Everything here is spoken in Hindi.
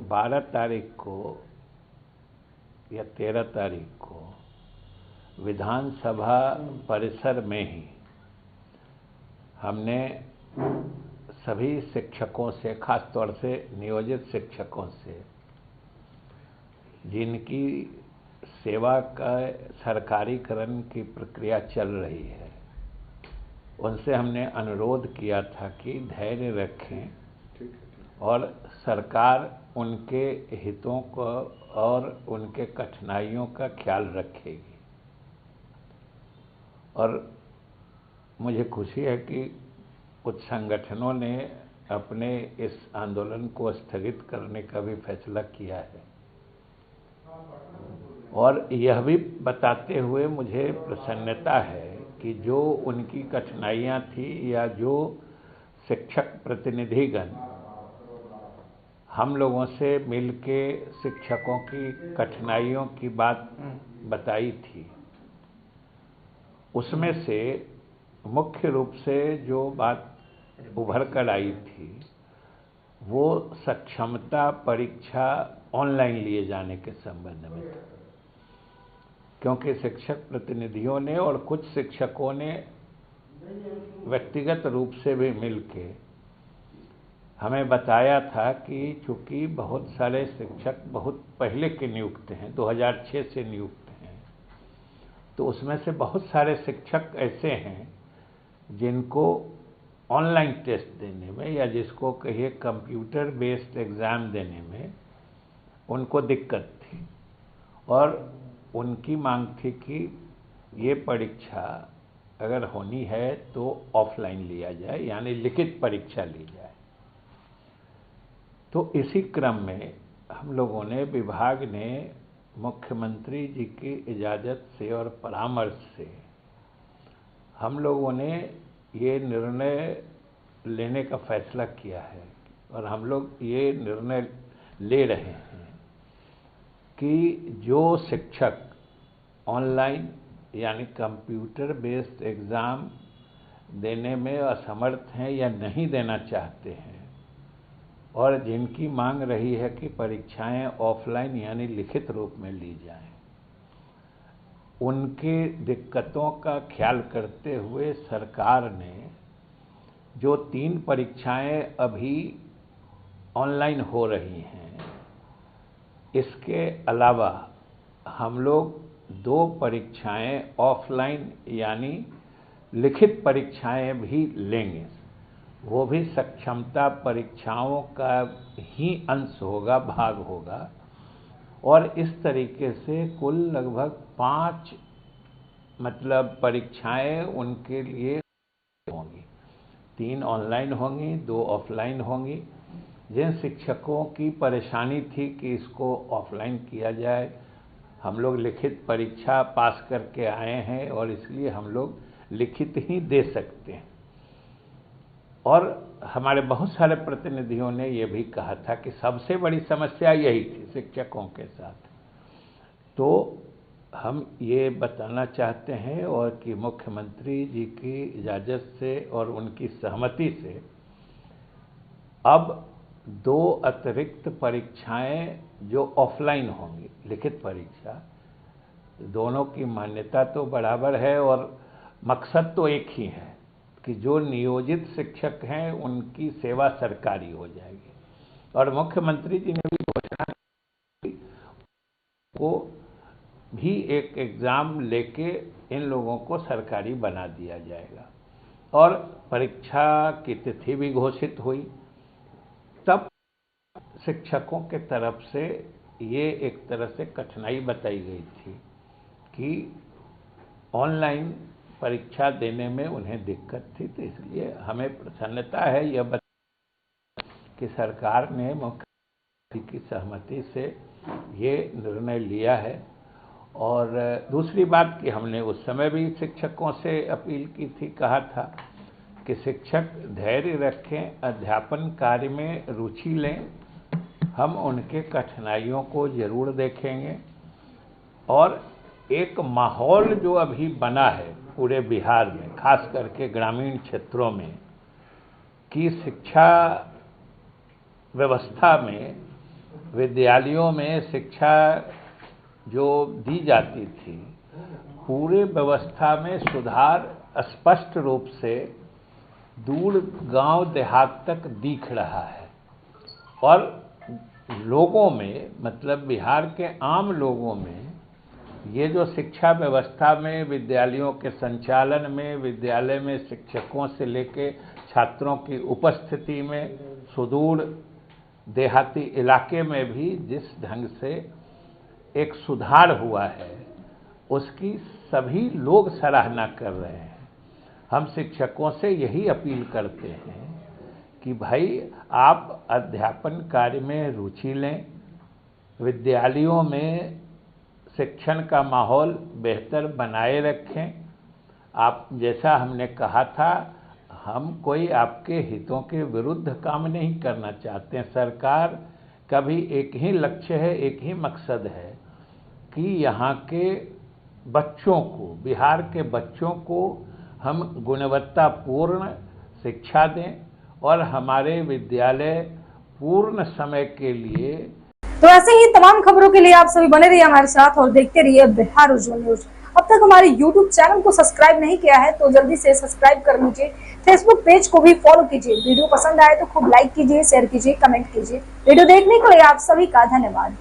12 तारीख को या 13 तारीख को विधानसभा परिसर में ही हमने सभी शिक्षकों से, खास तौर से नियोजित शिक्षकों से, जिनकी सेवा का सरकारीकरण की प्रक्रिया चल रही है, उनसे हमने अनुरोध किया था कि धैर्य रखें और सरकार उनके हितों को और उनके कठिनाइयों का ख्याल रखेगी। और मुझे खुशी है कि कुछ संगठनों ने अपने इस आंदोलन को स्थगित करने का भी फैसला किया है, और यह भी बताते हुए मुझे प्रसन्नता है कि जो उनकी कठिनाइयां थी या जो शिक्षक प्रतिनिधिगण हम लोगों से मिलके शिक्षकों की कठिनाइयों की बात बताई थी, उसमें से मुख्य रूप से जो बात उभर कर आई थी वो सक्षमता परीक्षा ऑनलाइन लिए जाने के संबंध में था। क्योंकि शिक्षक प्रतिनिधियों ने और कुछ शिक्षकों ने व्यक्तिगत रूप से भी मिलके हमें बताया था कि चूंकि बहुत सारे शिक्षक बहुत पहले के नियुक्त हैं, 2006 से नियुक्त हैं, तो उसमें से बहुत सारे शिक्षक ऐसे हैं जिनको ऑनलाइन टेस्ट देने में या जिसको कहिए कंप्यूटर बेस्ड एग्ज़ाम देने में उनको दिक्कत थी, और उनकी मांग थी कि ये परीक्षा अगर होनी है तो ऑफलाइन लिया जाए, यानी लिखित परीक्षा ली जाए। तो इसी क्रम में हम लोगों ने, विभाग ने मुख्यमंत्री जी की इजाज़त से और परामर्श से हम लोगों ने ये निर्णय लेने का फैसला किया है, और हम लोग ये निर्णय ले रहे हैं कि जो शिक्षक ऑनलाइन यानी कंप्यूटर बेस्ड एग्ज़ाम देने में असमर्थ हैं या नहीं देना चाहते हैं, और जिनकी मांग रही है कि परीक्षाएं ऑफलाइन यानी लिखित रूप में ली जाएं, उनकी दिक्कतों का ख्याल करते हुए सरकार ने जो 3 परीक्षाएं अभी ऑनलाइन हो रही हैं, इसके अलावा हम लोग 2 परीक्षाएं ऑफलाइन यानी लिखित परीक्षाएं भी लेंगे। वो भी सक्षमता परीक्षाओं का ही अंश होगा, भाग होगा, और इस तरीके से कुल लगभग 5 परीक्षाएं उनके लिए होंगी। 3 ऑनलाइन होंगी, 2 ऑफलाइन होंगी। जिन शिक्षकों की परेशानी थी कि इसको ऑफलाइन किया जाए, हम लोग लिखित परीक्षा पास करके आए हैं और इसलिए हम लोग लिखित ही दे सकते हैं, और हमारे बहुत सारे प्रतिनिधियों ने यह भी कहा था कि सबसे बड़ी समस्या यही थी शिक्षकों के साथ। तो हम ये बताना चाहते हैं और कि मुख्यमंत्री जी की इजाज़त से और उनकी सहमति से अब 2 अतिरिक्त परीक्षाएं जो ऑफलाइन होंगी, लिखित परीक्षा, दोनों की मान्यता तो बराबर है और मकसद तो एक ही है कि जो नियोजित शिक्षक हैं उनकी सेवा सरकारी हो जाएगी। और मुख्यमंत्री जी ने भी घोषणा की को भी एक एग्ज़ाम लेके इन लोगों को सरकारी बना दिया जाएगा, और परीक्षा की तिथि भी घोषित हुई। तब शिक्षकों के तरफ से ये एक तरह से कठिनाई बताई गई थी कि ऑनलाइन परीक्षा देने में उन्हें दिक्कत थी, तो इसलिए हमें प्रसन्नता है यह बता कि सरकार ने मुख्यमंत्री की सहमति से ये निर्णय लिया है। और दूसरी बात कि हमने उस समय भी शिक्षकों से अपील की थी, कहा था कि शिक्षक धैर्य रखें, अध्यापन कार्य में रुचि लें, हम उनके कठिनाइयों को जरूर देखेंगे। और एक माहौल जो अभी बना है पूरे बिहार में, खास करके ग्रामीण क्षेत्रों में, कि शिक्षा व्यवस्था में विद्यालयों में शिक्षा जो दी जाती थी, पूरे व्यवस्था में सुधार स्पष्ट रूप से दूर गांव देहात तक दिख रहा है। और लोगों में, मतलब बिहार के आम लोगों में, ये जो शिक्षा व्यवस्था में, विद्यालयों के संचालन में, विद्यालय में शिक्षकों से लेकर छात्रों की उपस्थिति में, सुदूर देहाती इलाके में भी जिस ढंग से एक सुधार हुआ है, उसकी सभी लोग सराहना कर रहे हैं। हम शिक्षकों से यही अपील करते हैं कि भाई आप अध्यापन कार्य में रुचि लें, विद्यालयों में शिक्षण का माहौल बेहतर बनाए रखें। आप, जैसा हमने कहा था, हम कोई आपके हितों के विरुद्ध काम नहीं करना चाहते हैं। सरकार का भी एक ही लक्ष्य है, एक ही मकसद है कि यहाँ के बच्चों को, बिहार के बच्चों को हम गुणवत्तापूर्ण शिक्षा दें और हमारे विद्यालय पूर्ण समय के लिए। तो ऐसे ही तमाम खबरों के लिए आप सभी बने रहिए हमारे साथ और देखते रहिए बिहार उज्जवल न्यूज। अब तक हमारे YouTube चैनल को सब्सक्राइब नहीं किया है तो जल्दी से सब्सक्राइब कर लीजिए। फेसबुक पेज को भी फॉलो कीजिए। वीडियो पसंद आए तो खूब लाइक कीजिए, शेयर कीजिए, कमेंट कीजिए। वीडियो देखने के लिए आप सभी का धन्यवाद।